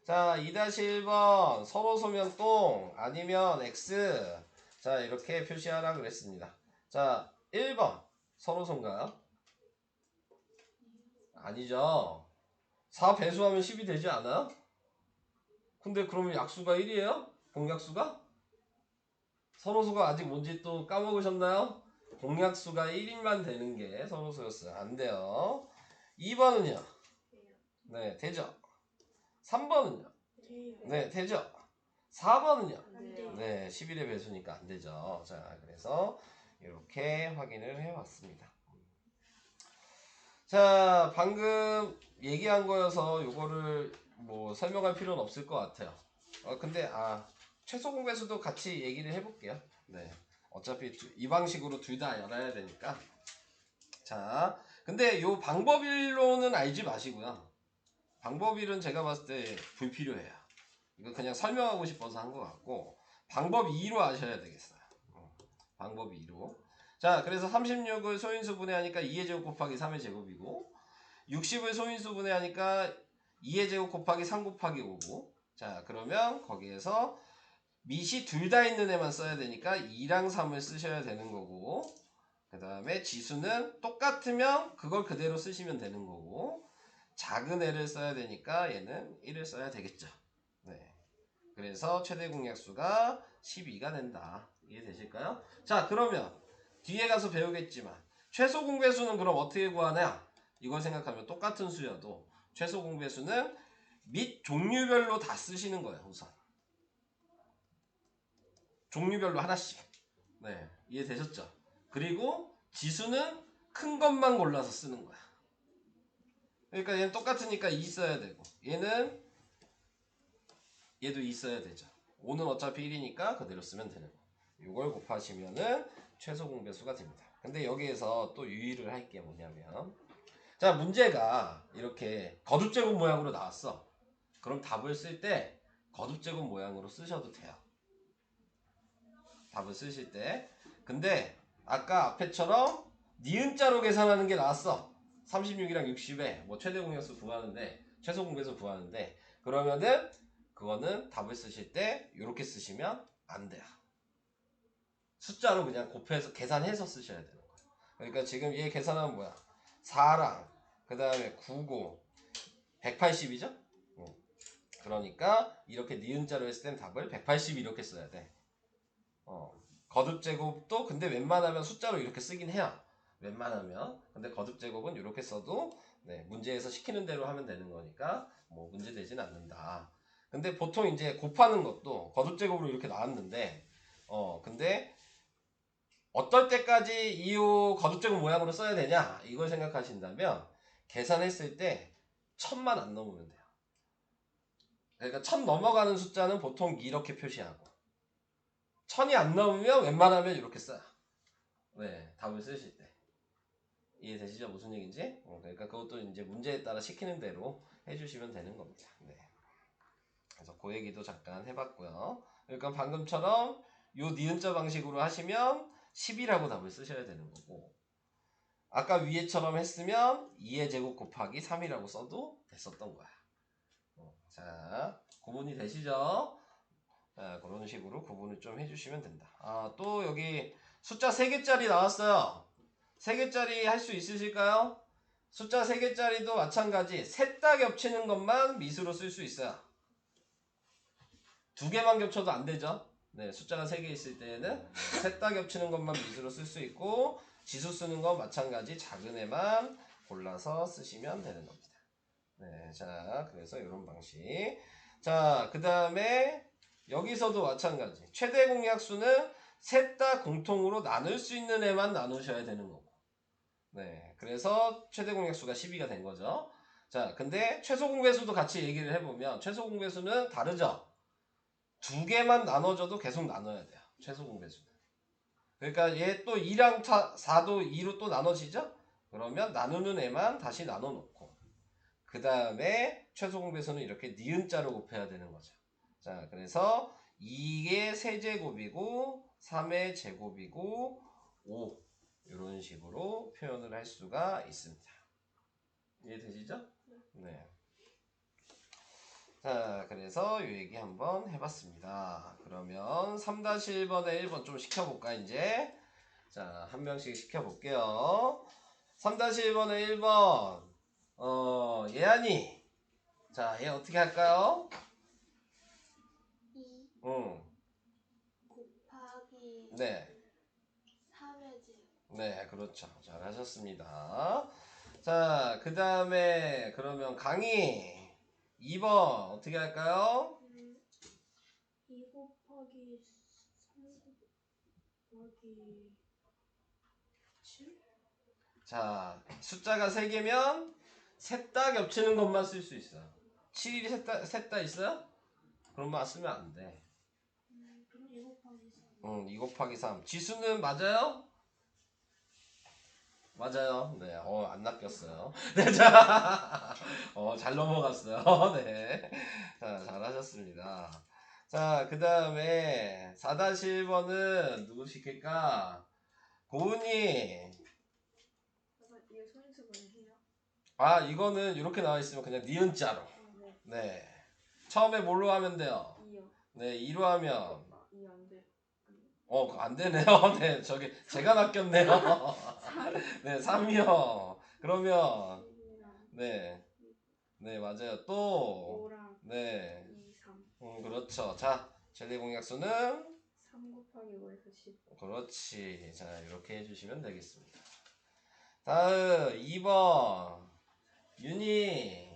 자, 2-1번 서로 소면 똥 아니면 X. 자, 이렇게 표시하라 그랬습니다. 자, 1번 서로 소인가요? 아니죠. 4 배수하면 10이 되지 않아요? 근데 그러면 약수가 1이에요? 공약수가? 서로수가 아직 뭔지 또 까먹으셨나요? 공약수가 1인만 되는 게 서로수였어요. 안 돼요. 2번은요? 네, 되죠. 3번은요? 네, 되죠. 4번은요? 네, 11의 배수니까 안 되죠. 자, 그래서 이렇게 확인을 해왔습니다. 자, 방금 얘기한 거여서 이거를 뭐 설명할 필요는 없을 것 같아요. 근데 최소 공배수도 같이 얘기를 해볼게요. 네, 어차피 이 방식으로 둘 다 알아야 되니까. 자, 근데 요 방법일로는 알지 마시고요. 방법일은 제가 봤을 때 불필요해요. 이거 그냥 설명하고 싶어서 한 것 같고 방법 2로 아셔야 되겠어요. 방법 2로. 자, 그래서 36을 소인수 분해하니까 2의 제곱 곱하기 3의 제곱이고 60을 소인수 분해하니까 2의 제곱 곱하기 3 곱하기 5고 자, 그러면 거기에서 밑이 둘 다 있는 애만 써야 되니까 2랑 3을 쓰셔야 되는 거고, 그 다음에 지수는 똑같으면 그걸 그대로 쓰시면 되는 거고, 작은 애를 써야 되니까 얘는 1을 써야 되겠죠. 네. 그래서 최대 공약수가 12가 된다. 이해되실까요? 자, 그러면 뒤에 가서 배우겠지만 최소 공배수는 그럼 어떻게 구하냐? 이걸 생각하면 똑같은 수여도 최소 공배수는 및 종류별로 다 쓰시는 거예요. 우선 종류별로 하나씩. 네, 이해되셨죠? 그리고 지수는 큰 것만 골라서 쓰는 거야. 그러니까 얘는 똑같으니까 2 써야 되고, 얘도 2 써야 되죠. 5는 어차피 1이니까 그대로 쓰면 되는 거. 이걸 곱하시면은 최소 공배수가 됩니다. 근데 여기에서 또 유의를 할 게 뭐냐면, 자, 문제가 이렇게 거듭제곱 모양으로 나왔어. 그럼 답을 쓸 때 거듭제곱 모양으로 쓰셔도 돼요. 답을 쓰실 때. 근데 아까 앞에처럼 니은자로 계산하는 게 나왔어. 36이랑 60에 뭐 최대 공약수 구하는데, 최소 공배수 구하는데, 그러면은 그거는 답을 쓰실 때 이렇게 쓰시면 안 돼요. 숫자로 그냥 곱해서 계산해서 쓰셔야 되는 거예요. 그러니까 지금 얘 계산하면 뭐야? 4랑 그 다음에 99 180이죠? 그러니까 이렇게 니은자로 했을 땐 답을 180 이렇게 써야 돼. 거듭제곱도 근데 웬만하면 숫자로 이렇게 쓰긴 해요. 웬만하면. 근데 거듭제곱은 이렇게 써도 네, 문제에서 시키는 대로 하면 되는 거니까 뭐 문제 되진 않는다. 근데 보통 이제 곱하는 것도 거듭제곱으로 이렇게 나왔는데 근데 어떨 때까지 이 거듭제곱 모양으로 써야 되냐 이걸 생각하신다면 계산했을 때 1000만 안 넘으면 돼요. 그러니까 1000 넘어가는 숫자는 보통 이렇게 표시하고 1000이 안 넘으면 웬만하면 이렇게 써요. 네, 답을 쓰실 때. 이해되시죠? 무슨 얘기인지? 그러니까 그것도 이제 문제에 따라 시키는 대로 해주시면 되는 겁니다. 네. 그래서 그 얘기도 잠깐 해봤고요. 그러니까 방금처럼 요 니은자 방식으로 하시면 10이라고 답을 쓰셔야 되는 거고, 아까 위에처럼 했으면 2의 제곱 곱하기 3이라고 써도 됐었던 거야. 자, 구분이 되시죠? 자, 그런 식으로 구분을 좀 해주시면 된다. 또 여기 숫자 3개짜리 나왔어요. 3개짜리 할 수 있으실까요? 숫자 3개짜리도 마찬가지 셋 다 겹치는 것만 미수로 쓸 수 있어요. 2개만 겹쳐도 안 되죠. 네, 숫자가 3개 있을 때에는 셋 다 겹치는 것만 미수로 쓸 수 있고, 지수 쓰는 건 마찬가지 작은 애만 골라서 쓰시면 되는 겁니다. 네, 자, 그래서 이런 방식. 자, 그 다음에 여기서도 마찬가지. 최대 공약수는 셋 다 공통으로 나눌 수 있는 애만 나누셔야 되는 거고. 네, 그래서 최대 공약수가 12가 된 거죠. 자, 근데 최소 공배수도 같이 얘기를 해보면 최소 공배수는 다르죠. 2개만 나눠줘도 계속 나눠야 돼요. 최소 공배수는. 그러니까 얘 또 2랑 4도 2로 또 나눠지죠? 그러면 나누는 애만 다시 나눠 놓고, 그 다음에 최소 공배수는 이렇게 니은자로 곱해야 되는 거죠. 자, 그래서 2의 세제곱이고 3의 제곱이고 5 이런 식으로 표현을 할 수가 있습니다. 이해되시죠? 네. 자, 그래서 이 얘기 한번 해봤습니다. 그러면 3-1번에 1번 좀 시켜볼까 이제? 자, 한 명씩 시켜볼게요. 3-1번에 1번 예안이. 자, 얘 어떻게 할까요? 2 응. 곱하기 네. 3의 제곱. 네, 그렇죠. 잘 하셨습니다. 자, 그 다음에 그러면 강의 2번 어떻게 할까요? 2 곱하기 3 곱하기 7? 자, 숫자가 3개면 셋 다 겹치는 것만 쓸 수 있어요. 7이 셋 다 있어요? 그러면 쓰면 안 돼. 그럼 2 곱하기 3. 2 곱하기 3. 지수는 맞아요? 맞아요. 네, 안 낚였어요. 네, 자, 잘 넘어갔어요. 네. 자, 잘하셨습니다. 자, 그 다음에 4-1번은 누구 시킬까? 고은이. 이거 소인수분 해요? 이거는 이렇게 나와 있으면 그냥 니은자로. 네. 네. 처음에 뭘로 하면 돼요? 2요. 네, 2로 하면 2 안 돼. 안 되네요. 네, 저기 제가 낚였네요. 네, 3이요. 그러면 1이랑 네, 네 맞아요. 또 5랑 네, 2, 3. 그렇죠. 자, 최대 공약수는 3 곱하기 5에서 10. 그렇지. 자, 이렇게 해주시면 되겠습니다. 다음 2번 윤희.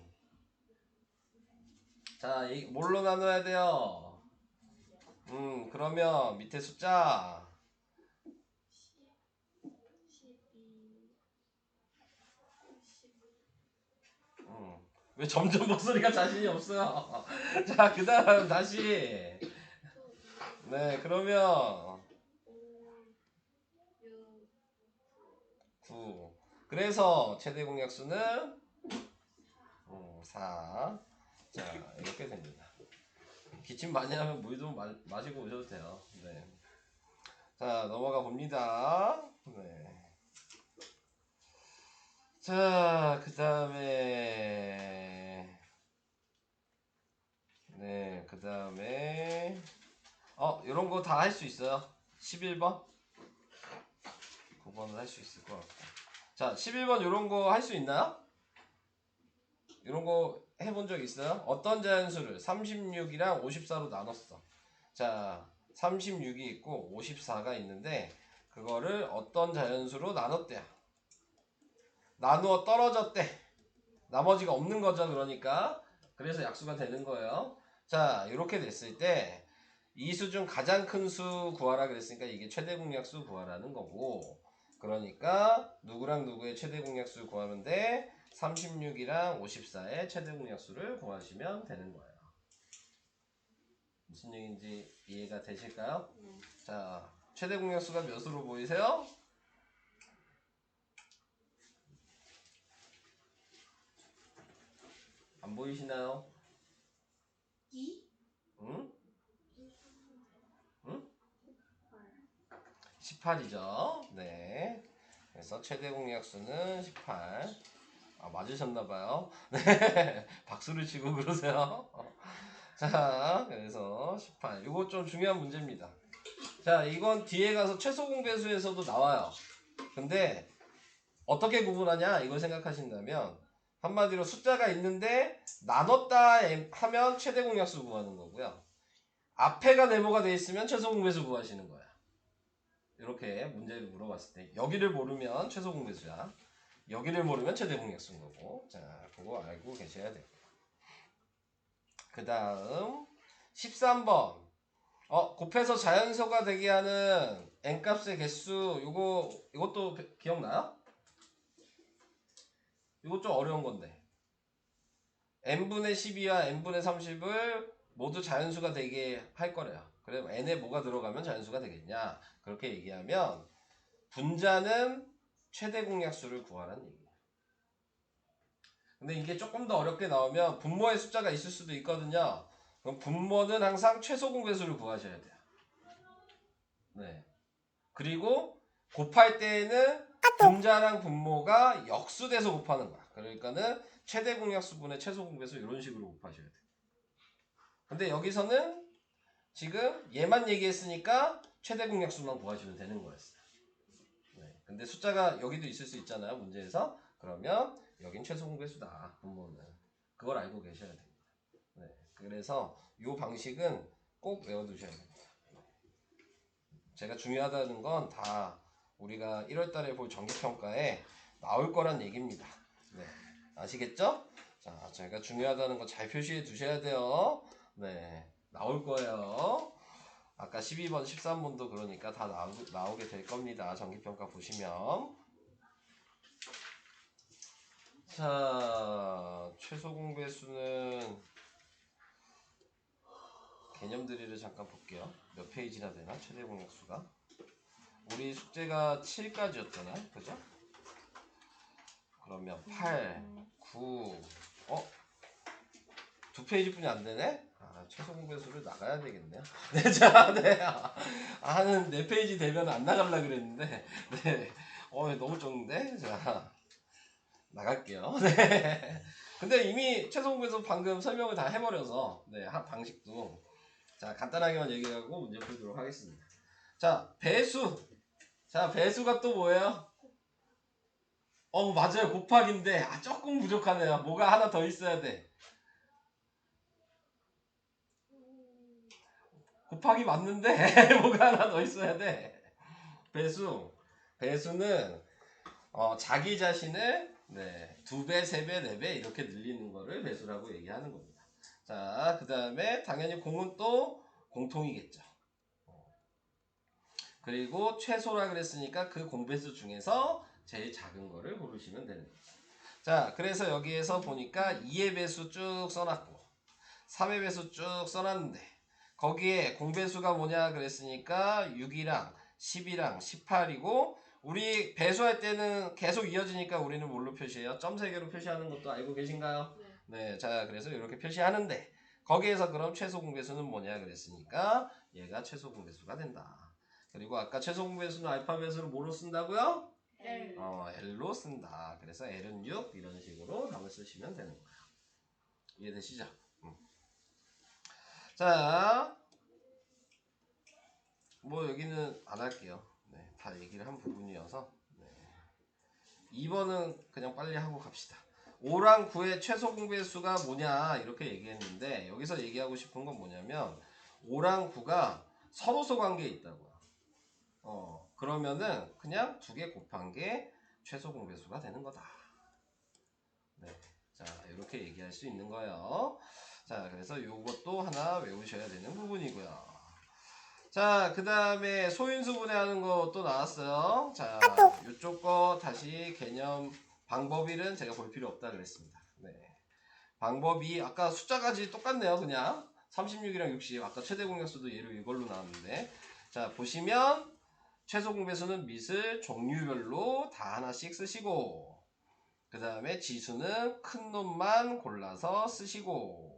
자, 뭘로 나눠야 돼요? 그러면 밑에 숫자 12, 12. 왜 점점 목소리가 자신이 없어요? 자, 그 다음 다시. 네, 그러면 5, 6, 9. 그래서 최대 공약수는 4. 자, 이렇게 됩니다. 기침 많이 하면 물 좀 마시고 오셔도 돼요. 네. 자, 넘어가 봅니다. 네. 자, 그 다음에 네, 그 다음에 이런 거 다 할 수 있어요. 11번? 9번은 할 수 있을 것 같고. 자, 11번 이런 거 할 수 있나요? 이런 거 해본 적 있어요? 어떤 자연수를 36이랑 54로 나눴어. 자, 36이 있고 54가 있는데 그거를 어떤 자연수로 나눴대요. 나누어 떨어졌대. 나머지가 없는 거죠. 그러니까 그래서 약수가 되는 거예요. 자, 이렇게 됐을 때 이 수 중 가장 큰 수 구하라 그랬으니까 이게 최대 공약수 구하라는 거고, 그러니까 누구랑 누구의 최대 공약수 구하는데 36이랑 54의 최대 공약수를 구하시면 되는 거예요. 무슨 얘기인지 이해가 되실까요? 네. 자, 최대 공약수가 몇으로 보이세요? 안 보이시나요? 2? 응? 응? 8. 18이죠. 네. 그래서 최대 공약수는 18. 맞으셨나봐요. 네. 박수를 치고 그러세요. 자, 그래서 18. 이거 좀 중요한 문제입니다. 자, 이건 뒤에 가서 최소 공배수에서도 나와요. 근데 어떻게 구분하냐? 이걸 생각하신다면 한마디로 숫자가 있는데 나눴다 하면 최대 공약수 구하는 거고요. 앞에가 네모가 돼 있으면 최소 공배수 구하시는 거예요. 이렇게 문제를 물어봤을 때 여기를 모르면 최소 공배수야. 여기를 모르면 최대 공약수인 거고. 자, 그거 알고 계셔야 돼요. 그 다음 13번 곱해서 자연수가 되게 하는 n값의 개수. 이것도 기억나요? 이거 좀 어려운 건데 n분의 12와 n분의 30을 모두 자연수가 되게 할 거래요. 그럼 n에 뭐가 들어가면 자연수가 되겠냐? 그렇게 얘기하면 분자는 최대 공약수를 구하라는 얘기예요. 근데 이게 조금 더 어렵게 나오면 분모의 숫자가 있을 수도 있거든요. 그럼 분모는 항상 최소 공배수를 구하셔야 돼요. 네. 그리고 곱할 때에는 분자랑 분모가 역수돼서 곱하는 거야. 그러니까는 최대 공약수분의 최소 공배수 이런 식으로 곱하셔야 돼요. 근데 여기서는 지금 얘만 얘기했으니까 최대 공약수만 구하시면 되는 거였어요. 네. 근데 숫자가 여기도 있을 수 있잖아요. 문제에서. 그러면 여긴 최소 공배수다. 분모는. 그걸 알고 계셔야 됩니다. 네. 그래서 이 방식은 꼭 외워두셔야 됩니다. 제가 중요하다는 건 다 우리가 1월달에 볼 정기평가에 나올 거란 얘기입니다. 네. 아시겠죠? 자, 제가 중요하다는 거 잘 표시해 두셔야 돼요. 네. 나올 거예요. 아까 12번, 13번도 그러니까 다 나오게 될 겁니다. 정기평가 보시면. 자, 최소 공배수는 개념들이를 잠깐 볼게요. 몇 페이지나 되나? 최대 공약수가. 우리 숙제가 7까지였잖아요. 그죠? 그러면 8, 9, 두 페이지뿐이 안 되네? 최소 공배수를 나가야 되겠네요. 네, 자, 네. 한 4페이지 되면 안 나가려고 그랬는데, 네. 너무 적은데? 자, 나갈게요. 네. 근데 이미 최소 공배수 방금 설명을 다 해버려서, 네, 한 방식도. 자, 간단하게만 얘기하고 문제 풀도록 하겠습니다. 자, 배수. 자, 배수가 또 뭐예요? 맞아요. 곱하기인데 조금 부족하네요. 뭐가 하나 더 있어야 돼. 곱하기 맞는데 뭐가 하나 더 있어야 돼. 배수. 배수는 자기 자신을 2배, 3배, 4배 이렇게 늘리는 거를 배수라고 얘기하는 겁니다. 자, 그 다음에 당연히 공은 또 공통이겠죠. 그리고 최소라 그랬으니까 그 공배수 중에서 제일 작은 거를 고르시면 되는 거죠. 자, 그래서 여기에서 보니까 2의 배수 쭉 써놨고 3의 배수 쭉 써놨는데 거기에 공배수가 뭐냐 그랬으니까 6이랑 10이랑 18이고 우리 배수할 때는 계속 이어지니까 우리는 뭘로 표시해요? 점 3개로 표시하는 것도 알고 계신가요? 네. 자, 그래서 이렇게 표시하는데 거기에서 그럼 최소 공배수는 뭐냐 그랬으니까 얘가 최소 공배수가 된다. 그리고 아까 최소 공배수는 알파벳으로 뭐로 쓴다고요? L. L로 쓴다. 그래서 L은 6 이런 식으로 답을 쓰시면 되는 거예요. 이해되시죠? 자, 뭐 여기는 안 할게요. 네, 다 얘기를 한 부분이어서 2번은 그냥 빨리 하고 갑시다. 5랑 9의 최소 공배수가 뭐냐 이렇게 얘기했는데 여기서 얘기하고 싶은 건 뭐냐면 5랑 9가 서로소 관계에 있다고요. 그러면은 그냥 2개 곱한 게 최소 공배수가 되는 거다. 네, 자 이렇게 얘기할 수 있는 거예요. 자, 그래서 요것도 하나 외우셔야 되는 부분이고요. 자, 그 다음에 소인수 분해하는 거 또 나왔어요. 자, 요쪽 거 다시 개념 방법일은 제가 볼 필요 없다 그랬습니다. 네. 방법이 아까 숫자까지 똑같네요. 그냥 36이랑 60 아까 최대 공약수도 얘로 이걸로 나왔는데 자, 보시면 최소 공배수는 밑을 종류별로 다 하나씩 쓰시고 그 다음에 지수는 큰 놈만 골라서 쓰시고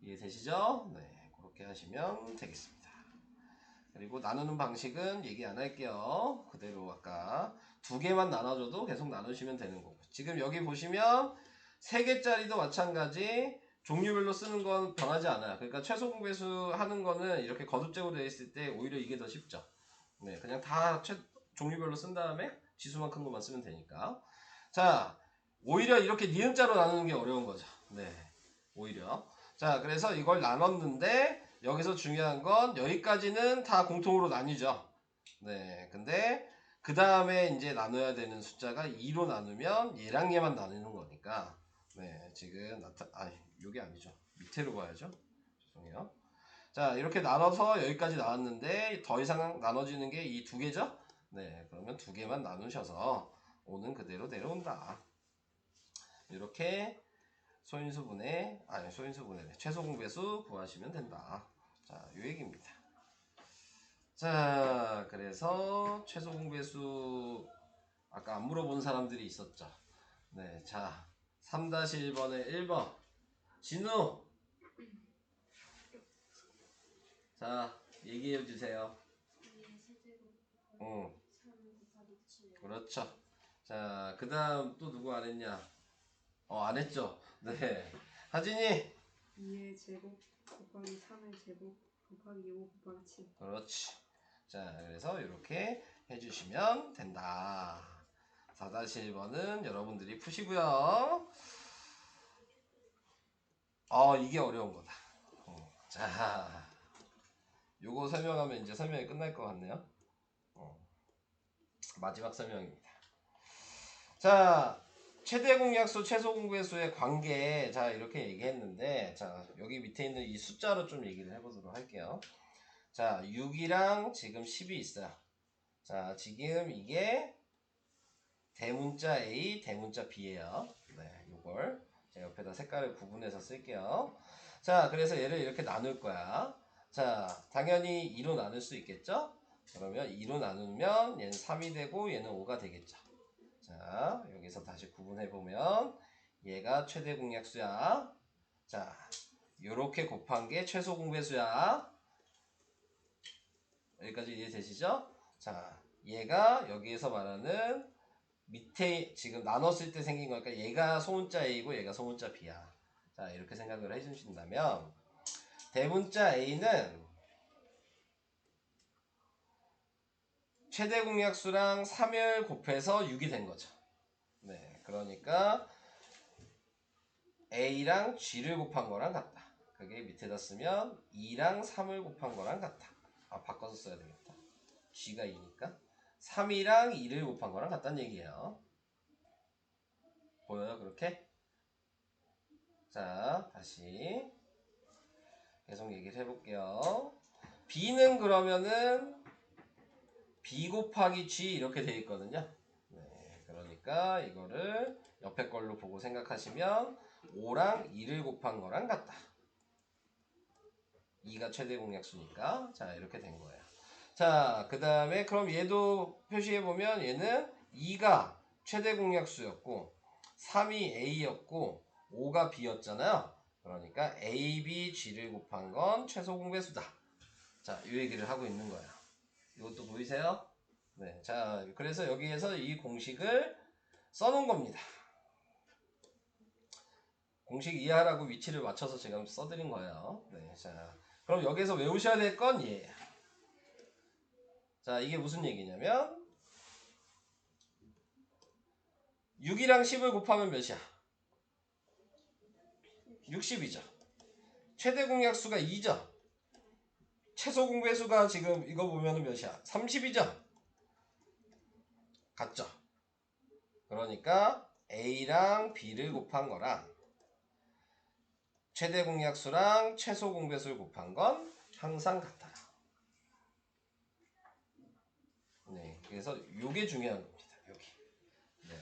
이해되시죠? 네, 그렇게 하시면 되겠습니다. 그리고 나누는 방식은 얘기 안 할게요. 그대로 아까 2개만 나눠줘도 계속 나누시면 되는 거고 지금 여기 보시면 3개짜리도 마찬가지 종류별로 쓰는 건 변하지 않아요. 그러니까 최소 공배수 하는 거는 이렇게 거듭적으로 되어 있을 때 오히려 이게 더 쉽죠. 네, 그냥 다 종류별로 쓴 다음에 지수만 큰 것만 쓰면 되니까. 자, 오히려 이렇게 니은자로 나누는 게 어려운 거죠. 네, 오히려. 자, 그래서 이걸 나눴는데 여기서 중요한 건 여기까지는 다 공통으로 나뉘죠. 네, 근데 그 다음에 이제 나눠야 되는 숫자가 2로 나누면 얘랑 얘만 나누는 거니까 네, 지금 요게 아니죠. 밑으로 봐야죠. 죄송해요. 자, 이렇게 나눠서 여기까지 나왔는데 더 이상 나눠지는 게 이 2개죠? 네, 그러면 2개만 나누셔서 5는 그대로 내려온다. 이렇게 소인수분해 최소 공배수 구하시면 된다. 자, 요 얘기입니다. 자, 그래서 최소 공배수 아까 안 물어본 사람들이 있었죠. 네, 자 3-1번에 1번 진우 자 얘기해 주세요. 2의 세제곱 응, 3 곱하기 7. 그렇죠. 자, 그 다음 또 누구 안 했냐? 안 했죠. 네, 하진이 2의 제곱 곱하기 3의 제곱 곱하기 5 곱하기 7. 그렇지. 자, 그래서 이렇게 해주시면 된다. 4-1번은 여러분들이 푸시고요. 이게 어려운 거다. 자, 요거 설명하면 이제 설명이 끝날 것 같네요. 마지막 설명입니다. 자, 최대 공약수, 최소 공배수의 관계, 자 이렇게 얘기했는데, 자 여기 밑에 있는 이 숫자로 좀 얘기를 해보도록 할게요. 자, 6이랑 지금 10이 있어요. 자, 지금 이게 대문자 A, 대문자 B예요. 네, 요걸 제가 옆에다 색깔을 구분해서 쓸게요. 자, 그래서 얘를 이렇게 나눌 거야. 자, 당연히 2로 나눌 수 있겠죠? 그러면 2로 나누면 얘는 3이 되고 얘는 5가 되겠죠. 자, 여기서 다시 구분해보면 얘가 최대 공약수야. 자, 요렇게 곱한 게 최소 공배수야. 여기까지 이해되시죠? 자, 얘가 여기에서 말하는 밑에 지금 나눴을 때 생긴 거니까 얘가 소문자 A고 얘가 소문자 B야. 자, 이렇게 생각을 해주신다면 대문자 A는 최대 공약수랑 3을 곱해서 6이 된 거죠. 네, 그러니까 A랑 G를 곱한 거랑 같다. 그게 밑에다 쓰면 2랑 3을 곱한 거랑 같다. 바꿔서 써야 되겠다. G가 2니까 3이랑 2를 곱한 거랑 같다는 얘기예요. 보여요 그렇게? 자, 다시 계속 얘기를 해볼게요. B는 그러면은 B 곱하기 G 이렇게 돼 있거든요. 네, 그러니까 이거를 옆에 걸로 보고 생각하시면 5랑 2를 곱한 거랑 같다. 2가 최대 공약수니까. 자, 이렇게 된 거예요. 자, 그 다음에 그럼 얘도 표시해보면 얘는 2가 최대 공약수였고 3이 A였고 5가 B였잖아요. 그러니까 A, B, G를 곱한 건 최소 공배수다. 자, 이 얘기를 하고 있는 거예요. 이것도 보이세요? 네, 자, 그래서 여기에서 이 공식을 써놓은 겁니다. 공식 이해하라고 위치를 맞춰서 제가 써드린 거예요. 네, 자, 그럼 여기서 외우셔야 될 건 얘예요. 자, 이게 무슨 얘기냐면 6이랑 10을 곱하면 몇이야? 60이죠. 최대 공약수가 2죠. 최소 공배수가 지금 이거 보면은 몇이야? 30이죠. 같죠. 그러니까 A랑 B를 곱한 거랑 최대 공약수랑 최소 공배수를 곱한 건 항상 같아요. 네, 그래서 요게 중요한 겁니다. 여기. 네.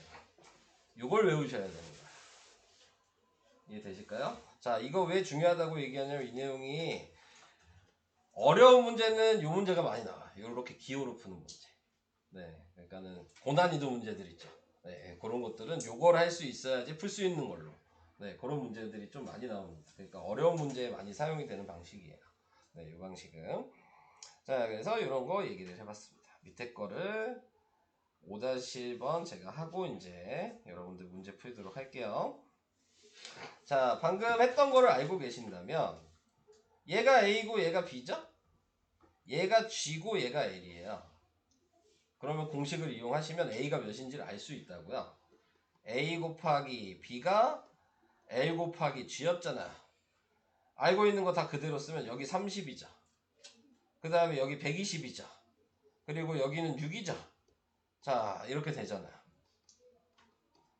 요걸 외우셔야 되는 거예요. 이해되실까요? 자, 이거 왜 중요하다고 얘기하냐면 이 내용이 어려운 문제는 요 문제가 많이 나와요. 요렇게 기호로 푸는 문제. 네, 그러니까는 고난이도 문제들 있죠. 네, 그런 것들은 요걸 할 수 있어야지 풀 수 있는 걸로. 네, 그런 문제들이 좀 많이 나옵니다. 그러니까 어려운 문제에 많이 사용이 되는 방식이에요. 네, 이 방식은. 자, 그래서 이런 거 얘기를 해봤습니다. 밑에 거를 5-1번 제가 하고 이제 여러분들 문제 풀도록 할게요. 자, 방금 했던 거를 알고 계신다면 얘가 A고 얘가 B죠? 얘가 G고 얘가 L이에요. 그러면 공식을 이용하시면 A가 몇인지를 알 수 있다고요. A 곱하기 B가 L 곱하기 G였잖아요. 알고 있는 거 다 그대로 쓰면 여기 30이죠. 그 다음에 여기 120이죠. 그리고 여기는 6이죠. 자, 이렇게 되잖아요.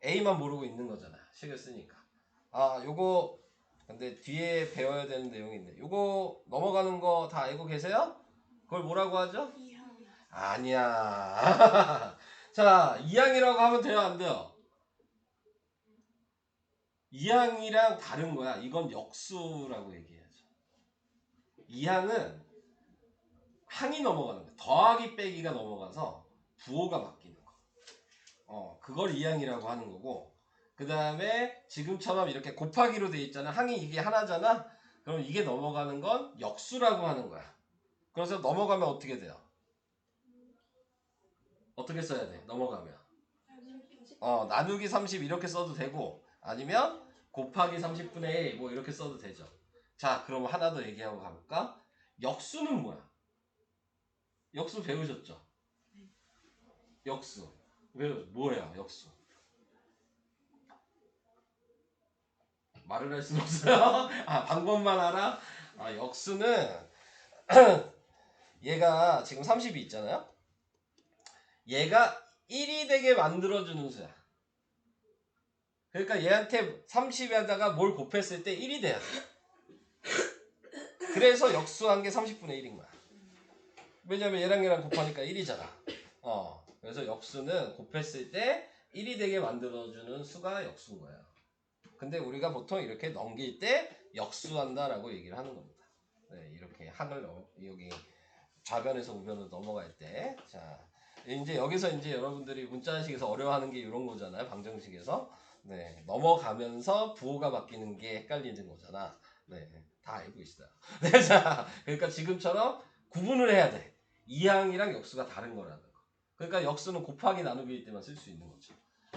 A만 모르고 있는 거잖아요. 식을 쓰니까. 요거 근데 뒤에 배워야 되는 내용이 있네. 요거 넘어가는 거 다 알고 계세요? 그걸 뭐라고 하죠? 이항. 아니야. 자, 이항이라고 하면 돼요, 안 돼요? 이항이랑 다른 거야. 이건 역수라고 얘기해야죠. 이항은 항이 넘어가는 거야. 더하기 빼기가 넘어가서 부호가 바뀌는 거. 그걸 이항이라고 하는 거고, 그 다음에 지금처럼 이렇게 곱하기로 돼 있잖아. 항이 이게 하나잖아. 그럼 이게 넘어가는 건 역수라고 하는 거야. 그래서 넘어가면 어떻게 돼요? 어떻게 써야 돼? 넘어가면 나누기 30 이렇게 써도 되고, 아니면 곱하기 30분의 1 뭐 이렇게 써도 되죠. 자, 그럼 하나 더 얘기하고 가볼까? 역수는 뭐야? 역수 배우셨죠? 역수 뭐야 역수? 말을 할 수는 없어요. 방법만 알아? 역수는 얘가 지금 30이 있잖아요. 얘가 1이 되게 만들어주는 수야. 그러니까 얘한테 30에다가 뭘 곱했을 때 1이 돼야 돼. 그래서 역수한 게 30분의 1인 거야. 왜냐면 얘랑 곱하니까 1이잖아. 그래서 역수는 곱했을 때 1이 되게 만들어주는 수가 역수인 거예요. 근데 우리가 보통 이렇게 넘길 때 역수한다라고 얘기를 하는 겁니다. 네, 이렇게 항을 여기 좌변에서 우변으로 넘어갈 때. 자, 이제 여기서 이제 여러분들이 문자식에서 어려워하는 게 이런 거잖아요. 방정식에서. 네, 넘어가면서 부호가 바뀌는 게 헷갈리는 거잖아. 네, 다 알고 있어요. 네, 자, 그러니까 지금처럼 구분을 해야 돼. 이항이랑 역수가 다른 거라는 거. 그러니까 역수는 곱하기 나누기일 때만 쓸 수 있는 거죠.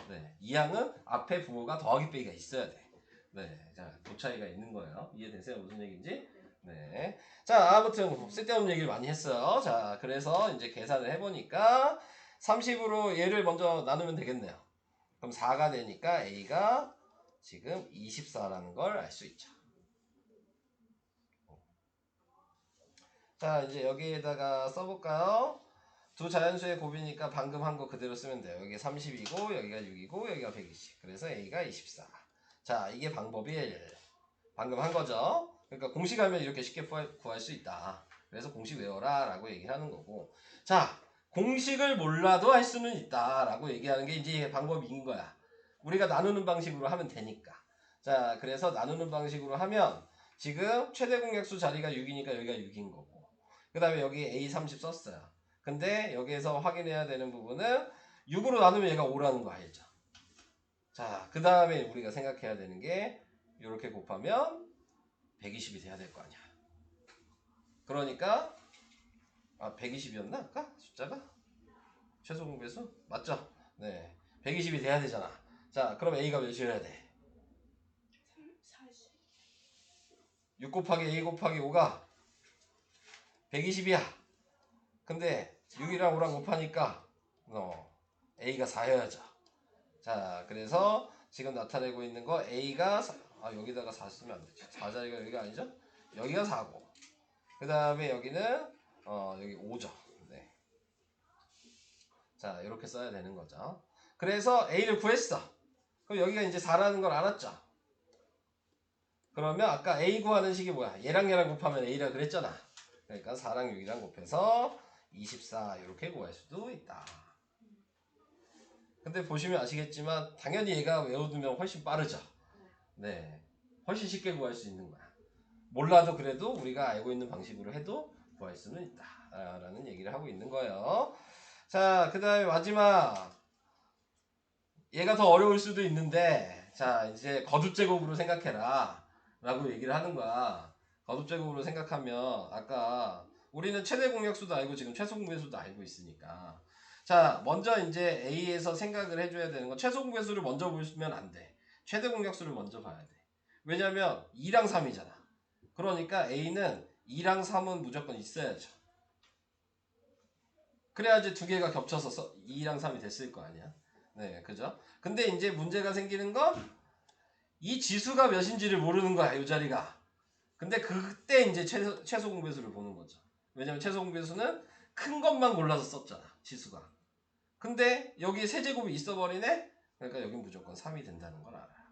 네, 이항은 앞에 부호가 더하기 빼기가 있어야 돼. 네, 자, 그 차이가 있는 거예요. 이해되세요? 무슨 얘기인지? 네. 자, 아무튼 쓸데없는 얘기를 많이 했어요. 자, 그래서 이제 계산을 해보니까 30으로 얘를 먼저 나누면 되겠네요. 그럼 4가 되니까 A가 지금 24라는 걸 알 수 있죠. 자, 이제 여기에다가 써볼까요? 두 자연수의 곱이니까 방금 한 거 그대로 쓰면 돼요. 여기 30이고 여기가 6이고 여기가 120. 그래서 A가 24. 자, 이게 방법이 1. 방금 한 거죠. 그러니까 공식 알면 이렇게 쉽게 구할 수 있다. 그래서 공식 외워라 라고 얘기를 하는 거고. 자, 공식을 몰라도 할 수는 있다 라고 얘기하는 게 이제 방법인 거야. 우리가 나누는 방식으로 하면 되니까. 자, 그래서 나누는 방식으로 하면 지금 최대 공약수 자리가 6이니까 여기가 6인 거고, 그 다음에 여기 A30 썼어요. 근데 여기에서 확인해야 되는 부분은 6으로 나누면 얘가 5라는 거 알죠? 자, 그 다음에 우리가 생각해야 되는 게 이렇게 곱하면 120이 돼야 될 거 아니야. 그러니까 120이었나 아까 숫자가? 최소 공배수? 맞죠? 네, 120이 돼야 되잖아. 자, 그럼 A가 몇이어야 돼? 40. 6 곱하기 A 곱하기 5가 120이야. 근데 6이랑 5랑 곱하니까 A가 4여야죠. 자, 그래서 지금 나타내고 있는 거 A가 여기다가 4 쓰면 안 되죠. 4자리가 여기가 아니죠? 여기가 4고, 그 다음에 여기는 여기 5죠. 네. 자, 이렇게 써야 되는 거죠. 그래서 A를 구했어. 그럼 여기가 이제 4라는 걸 알았죠. 그러면 아까 A 구하는 식이 뭐야? 얘랑 얘랑 곱하면 A라 그랬잖아. 그러니까 4랑 6이랑 곱해서 24 이렇게 구할 수도 있다. 근데 보시면 아시겠지만 당연히 얘가 외워두면 훨씬 빠르죠. 네, 훨씬 쉽게 구할 수 있는 거야. 몰라도 그래도 우리가 알고 있는 방식으로 해도 구할 수는 있다 라는 얘기를 하고 있는 거예요. 자, 그 다음에 마지막, 얘가 더 어려울 수도 있는데, 자, 이제 거듭제곱으로 생각해라 라고 얘기를 하는 거야. 거듭제곱으로 생각하면 아까 우리는 최대 공약수도 알고 지금 최소 공배수도 알고 있으니까, 자, 먼저 이제 A에서 생각을 해줘야 되는 건 최소 공배수를 먼저 보면 안 돼. 최대 공약수를 먼저 봐야 돼. 왜냐면 2랑 3이잖아. 그러니까 A는 2랑 3은 무조건 있어야죠. 그래야지 두 개가 겹쳐서 2랑 3이 됐을 거 아니야. 네, 그죠? 근데 이제 문제가 생기는 건 이 지수가 몇인지를 모르는 거야, 이 자리가. 근데 그때 이제 최소 공배수를 보는 거죠. 왜냐면 최소 공배수는 큰 것만 골라서 썼잖아, 지수가. 근데 여기에 세제곱이 있어버리네? 그러니까 여긴 무조건 3이 된다는 걸 알아요.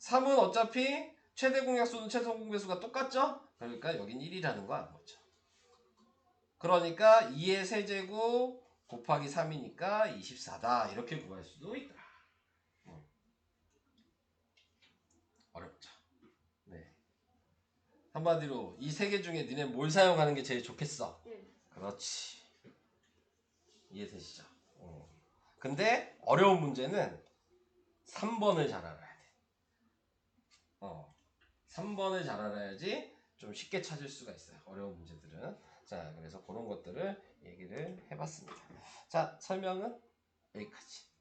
3은 어차피 최대 공약수는 최소 공배수가 똑같죠? 그러니까 여긴 1이라는 거 아는 거죠. 그러니까 2의 세제곱 곱하기 3이니까 24다 이렇게 구할 수도 있다. 어렵죠. 네. 한마디로 이 세 개 중에 니네 뭘 사용하는 게 제일 좋겠어? 그렇지. 이해되시죠? 근데 어려운 문제는 3번을 잘 알아야 돼. 3번을 잘 알아야지 좀 쉽게 찾을 수가 있어요. 어려운 문제들은. 자, 그래서 그런 것들을 얘기를 해봤습니다. 자, 설명은 여기까지.